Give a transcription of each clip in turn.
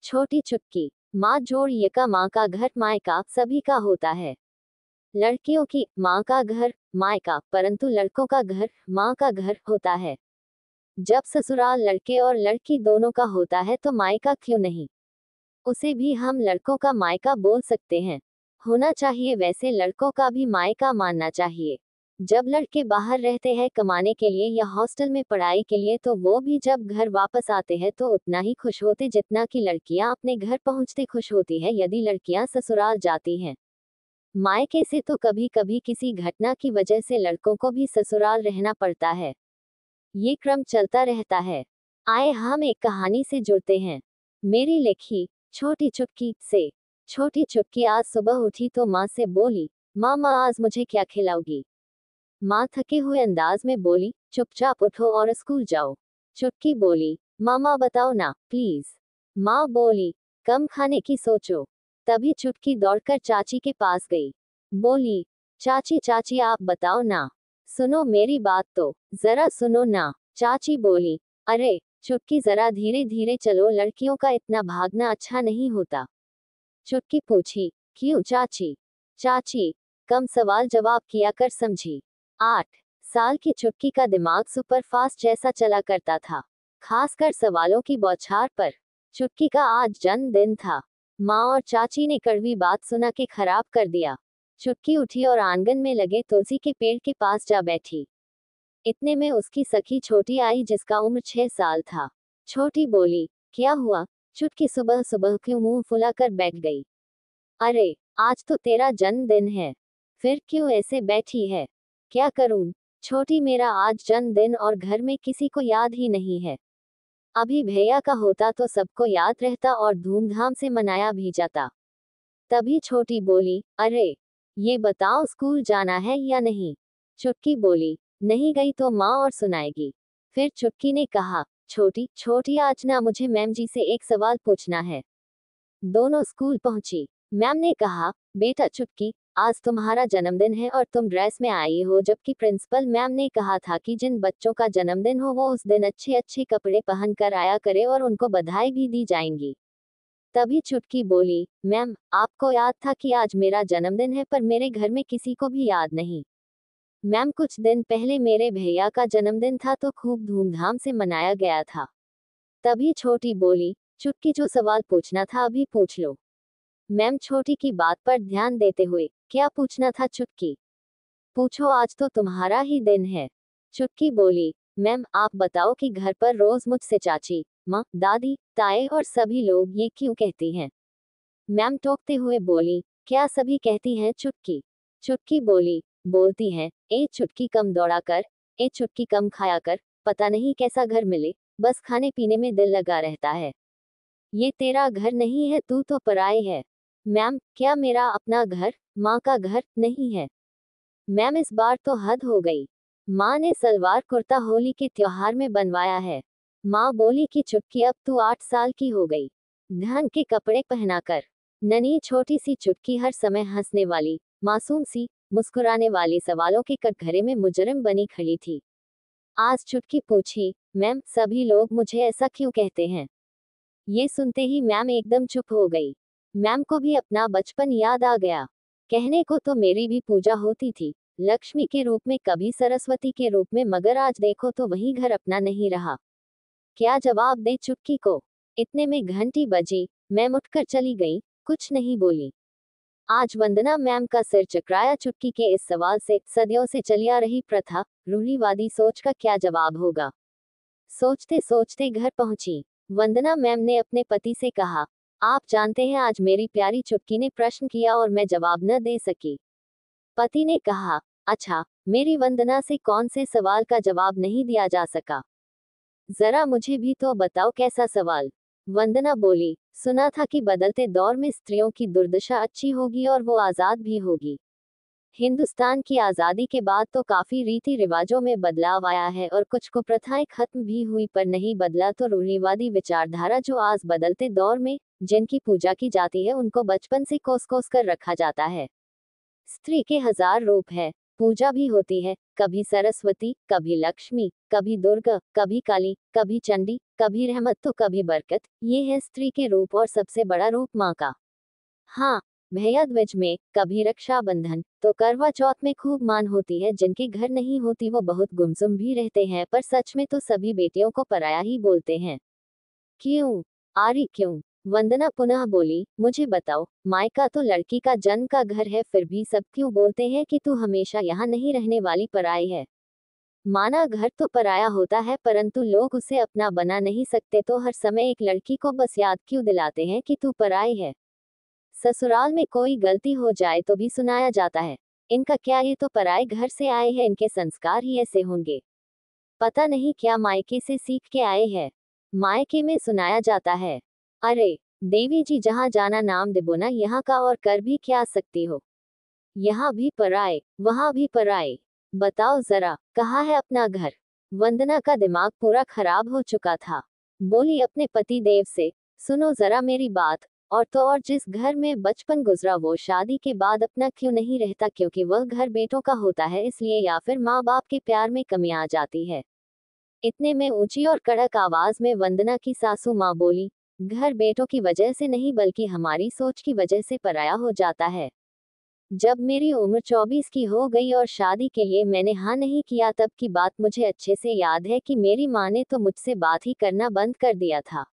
छोटी चुटकी। माँ जोड़ यका माँ का घर मायका सभी का होता है। लड़कियों की माँ का घर मायका, परंतु लड़कों का घर माँ का घर होता है। जब ससुराल लड़के और लड़की दोनों का होता है तो मायका क्यों नहीं, उसे भी हम लड़कों का मायका बोल सकते हैं। होना चाहिए वैसे लड़कों का भी मायका मानना चाहिए। जब लड़के बाहर रहते हैं कमाने के लिए या हॉस्टल में पढ़ाई के लिए तो वो भी जब घर वापस आते हैं तो उतना ही खुश होते जितना कि लड़कियां अपने घर पहुंचते खुश होती है। यदि लड़कियां ससुराल जाती हैं मायके से तो कभी कभी किसी घटना की वजह से लड़कों को भी ससुराल रहना पड़ता है। ये क्रम चलता रहता है। आए हम एक कहानी से जुड़ते हैं। मेरी लिखी छोटी चुटकी से। छोटी चुटकी आज सुबह उठी तो माँ से बोली, मामा आज मुझे क्या खिलाओगी। माँ थके हुए अंदाज में बोली, चुपचाप उठो और स्कूल जाओ। चुटकी बोली, मामा बताओ ना प्लीज। माँ बोली, कम खाने की सोचो। तभी चुटकी दौड़कर चाची के पास गई। बोली, चाची चाची आप बताओ ना, सुनो मेरी बात तो, जरा सुनो ना। चाची बोली, अरे चुटकी जरा धीरे धीरे चलो, लड़कियों का इतना भागना अच्छा नहीं होता। चुटकी पूछी, क्यों चाची। चाची, कम सवाल जवाब किया कर समझी। 8 साल की चुटकी का दिमाग सुपर फास्ट जैसा चला करता था, खासकर सवालों की बौछार पर। चुटकी का आज जन्मदिन था। माँ और चाची ने कड़वी बात सुना के खराब कर दिया। चुटकी उठी और आंगन में लगे तुलसी के पेड़ के पास जा बैठी। इतने में उसकी सखी छोटी आई जिसका उम्र 6 साल था। छोटी बोली, क्या हुआ चुटकी, सुबह सुबह क्यों मुंह फुलाकर बैठ गई। अरे आज तो तेरा जन्मदिन है, फिर क्यों ऐसे बैठी है। क्या करूं छोटी, मेरा आज जन्मदिन और घर में किसी को याद ही नहीं है। अभी भैया का होता तो सबको याद रहता और धूमधाम से मनाया भी जाता। तभी छोटी बोली, अरे ये बताओ स्कूल जाना है या नहीं। चुटकी बोली, नहीं गई तो माँ और सुनाएगी। फिर चुटकी ने कहा, छोटी छोटी आज ना मुझे मैम जी से एक सवाल पूछना है। दोनों स्कूल पहुंची। मैम ने कहा, बेटा चुटकी, आज तुम्हारा जन्मदिन है और तुम ड्रेस में आई हो, जबकि प्रिंसिपल मैम ने कहा था कि जिन बच्चों का जन्मदिन हो वो उस दिन अच्छे अच्छे कपड़े पहन कर आया करे और उनको बधाई भी दी जाएंगी। तभी चुटकी बोली, मैम आपको याद था कि आज मेरा जन्मदिन है, पर मेरे घर में किसी को भी याद नहीं। मैम कुछ दिन पहले मेरे भैया का जन्मदिन था तो खूब धूमधाम से मनाया गया था। तभी छोटी बोली, चुटकी जो सवाल पूछना था अभी पूछ लो। मैम छोटी की बात पर ध्यान देते हुए, क्या पूछना था चुटकी। पूछो, आज तो तुम्हारा ही दिन है। चुटकी बोली, मैम आप बताओ कि घर पर रोज मुझसे चाची, माँ, दादी, ताए और सभी लोग ये क्यों कहती हैं। मैम टोकते हुए बोली, क्या सभी कहती हैं चुटकी। चुटकी बोली, बोलती हैं, ए चुटकी कम दौड़ा कर, ए चुटकी कम खाया कर, पता नहीं कैसा घर मिले, बस खाने पीने में दिल लगा रहता है। ये तेरा घर नहीं है, तू तो पराई है। मैम क्या मेरा अपना घर माँ का घर नहीं है। मैम इस बार तो हद हो गई। माँ ने सलवार कुर्ता होली के त्योहार में बनवाया है। माँ बोली कि चुटकी अब तू 8 साल की हो गई, ढंग के कपड़े पहनाकर। नन्ही छोटी सी चुटकी हर समय हंसने वाली, मासूम सी, मुस्कुराने वाली, सवालों के कटघरे में मुजरिम बनी खड़ी थी। आज चुटकी पूछी, मैम सभी लोग मुझे ऐसा क्यों कहते हैं। ये सुनते ही मैम एकदम चुप हो गई। मैम को भी अपना बचपन याद आ गया। कहने को तो मेरी भी पूजा होती थी, लक्ष्मी के रूप में, कभी सरस्वती के रूप में, मगर आज देखो तो वही घर अपना नहीं रहा। क्या जवाब दे चुटकी को। इतने में घंटी बजी। मैम उठकर चली गई, कुछ नहीं बोली। आज वंदना मैम का सिर चकराया चुटकी के इस सवाल से। सदियों से चली आ रही प्रथा, रूढ़िवादी सोच का क्या जवाब होगा। सोचते सोचते घर पहुंची। वंदना मैम ने अपने पति से कहा, आप जानते हैं आज मेरी प्यारी चुटकी ने प्रश्न किया और मैं जवाब न दे सकी। पति ने कहा, अच्छा, मेरी वंदना से कौन से सवाल का जवाब नहीं दिया जा सका। जरा मुझे भी तो बताओ कैसा सवाल। वंदना बोली, सुना था कि बदलते दौर में स्त्रियों की दुर्दशा अच्छी होगी और वो आजाद भी होगी। हिंदुस्तान की आज़ादी के बाद तो काफी रीति रिवाजों में बदलाव आया है और कुछ कुप्रथाएं खत्म भी हुई, पर नहीं बदला तो रूढ़िवादी विचारधारा जो आज बदलते दौर में जिनकी पूजा की जाती है उनको बचपन से कोस कोस कर रखा जाता है। स्त्री के 1000 रूप है, पूजा भी होती है, कभी सरस्वती, कभी लक्ष्मी, कभी दुर्गा, कभी काली, कभी चंडी, कभी रहमत तो कभी बरकत। ये है स्त्री के रूप और सबसे बड़ा रूप माँ का। हाँ, भैया द्विज में, कभी रक्षाबंधन, तो करवा चौथ में खूब मान होती है। जिनके घर नहीं होती वो बहुत गुमसुम भी रहते हैं, पर सच में तो सभी बेटियों को पराया ही बोलते हैं। क्यों? आरी क्यों? वंदना पुनः बोली, मुझे बताओ, मायका तो लड़की का जन्म का घर है, फिर भी सब क्यों बोलते हैं कि तू हमेशा यहाँ नहीं रहने वाली, पराई है। माना घर तो पराया होता है, परंतु लोग उसे अपना बना नहीं सकते, तो हर समय एक लड़की को बस याद क्यों दिलाते हैं कि तू पराई है। ससुराल में कोई गलती हो जाए तो भी सुनाया जाता है, इनका क्या, ये तो पराए घर से आए हैं, इनके संस्कार ही ऐसे होंगे। पता नहीं क्या मायके से सीख के आए हैं। मायके में सुनाया जाता है, अरे देवी जी जहाँ जाना नाम देबो ना, यहाँ का और कर भी क्या सकती हो। यहाँ भी पराए, वहाँ भी पराए। बताओ जरा, कहाँ है अपना घर। वंदना का दिमाग पूरा खराब हो चुका था। बोली अपने पति देव से, सुनो जरा मेरी बात, और तो और जिस घर में बचपन गुजरा वो शादी के बाद अपना क्यों नहीं रहता, क्योंकि वह घर बेटों का होता है इसलिए, या फिर माँ बाप के प्यार में कमी आ जाती है। इतने में ऊंची और कड़क आवाज में वंदना की सासू माँ बोली, घर बेटों की वजह से नहीं बल्कि हमारी सोच की वजह से पराया हो जाता है। जब मेरी उम्र 24 की हो गई और शादी के लिए मैंने हाँ नहीं किया, तब की बात मुझे अच्छे से याद है कि मेरी माँ ने तो मुझसे बात ही करना बंद कर दिया था।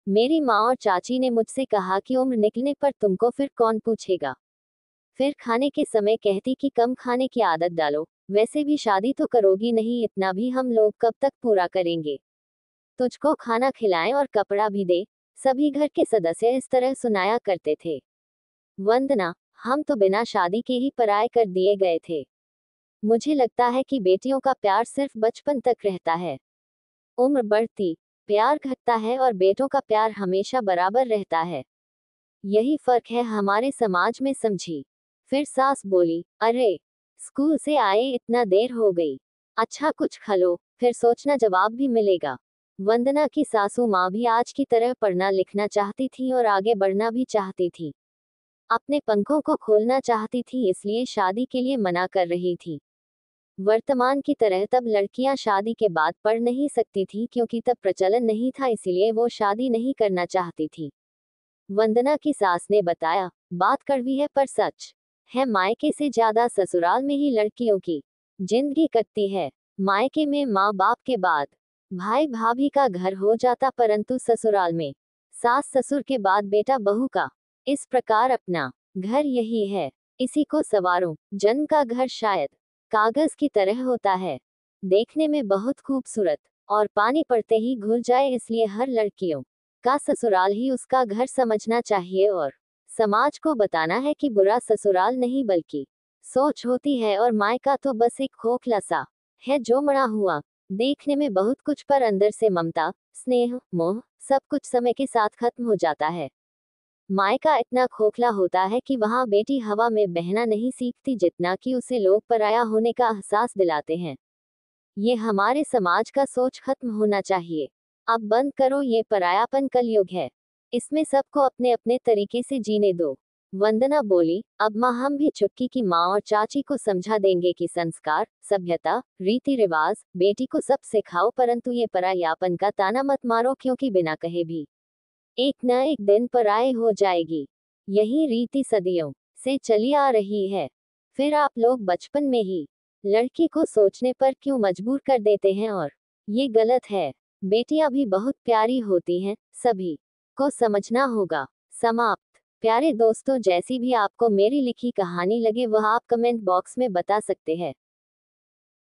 मेरी माँ और चाची ने मुझसे कहा कि उम्र निकलने पर तुमको फिर कौन पूछेगा। फिर खाने के समय कहती कि कम खाने की आदत डालो, वैसे भी शादी तो करोगी नहीं, इतना भी हम लोग कब तक पूरा करेंगे। तुझको खाना खिलाएं और कपड़ा भी दे। सभी घर के सदस्य इस तरह सुनाया करते थे। वंदना, हम तो बिना शादी के ही पराये कर दिए गए थे। मुझे लगता है कि बेटियों का प्यार सिर्फ बचपन तक रहता है, उम्र बढ़ती प्यार घटता है और बेटों का प्यार हमेशा बराबर रहता है। यही फर्क है हमारे समाज में, समझी। फिर सास बोली, अरे स्कूल से आए इतना देर हो गई, अच्छा कुछ खा लो, फिर सोचना जवाब भी मिलेगा। वंदना की सासू माँ भी आज की तरह पढ़ना लिखना चाहती थी और आगे बढ़ना भी चाहती थी। अपने पंखों को खोलना चाहती थी, इसलिए शादी के लिए मना कर रही थी। वर्तमान की तरह तब लड़कियां शादी के बाद पढ़ नहीं सकती थी, क्योंकि तब प्रचलन नहीं था, इसीलिए वो शादी नहीं करना चाहती थी। वंदना की सास ने बताया, बात कड़वी है पर सच है, मायके से ज्यादा ससुराल में ही लड़कियों की जिंदगी कटती है। मायके में माँ बाप के बाद भाई भाभी का घर हो जाता, परंतु ससुराल में सास ससुर के बाद बेटा बहू का। इस प्रकार अपना घर यही है, इसी को सवारों। जन्म का घर शायद कागज की तरह होता है, देखने में बहुत खूबसूरत, और पानी पड़ते ही घुल जाए, इसलिए हर लड़कियों का ससुराल ही उसका घर समझना चाहिए और समाज को बताना है कि बुरा ससुराल नहीं बल्कि सोच होती है, और मायका तो बस एक खोखला सा है जो मड़ा हुआ, देखने में बहुत कुछ पर अंदर से ममता, स्नेह, मोह सब कुछ समय के साथ खत्म हो जाता है। मायका इतना खोखला होता है कि वहां बेटी हवा में बहना नहीं सीखती, जितना कि उसे लोग पराया होने का एहसास दिलाते हैं। ये हमारे समाज का सोच खत्म होना चाहिए। अब बंद करो ये परायापन, कलयुग है, इसमें सबको अपने अपने तरीके से जीने दो। वंदना बोली, अब माँ हम भी चुटकी की माँ और चाची को समझा देंगे कि संस्कार, सभ्यता, रीति रिवाज बेटी को सब सिखाओ, परंतु ये परायापन का ताना मत मारो, क्योंकि बिना कहे भी एक न एक दिन पराये हो जाएगी। यही रीति सदियों से चली आ रही है। फिर आप लोग बचपन में ही लड़की को सोचने पर क्यों मजबूर कर देते हैं, और ये गलत है। बेटियां भी बहुत प्यारी होती हैं, सभी को समझना होगा। समाप्त। प्यारे दोस्तों, जैसी भी आपको मेरी लिखी कहानी लगे वह आप कमेंट बॉक्स में बता सकते हैं।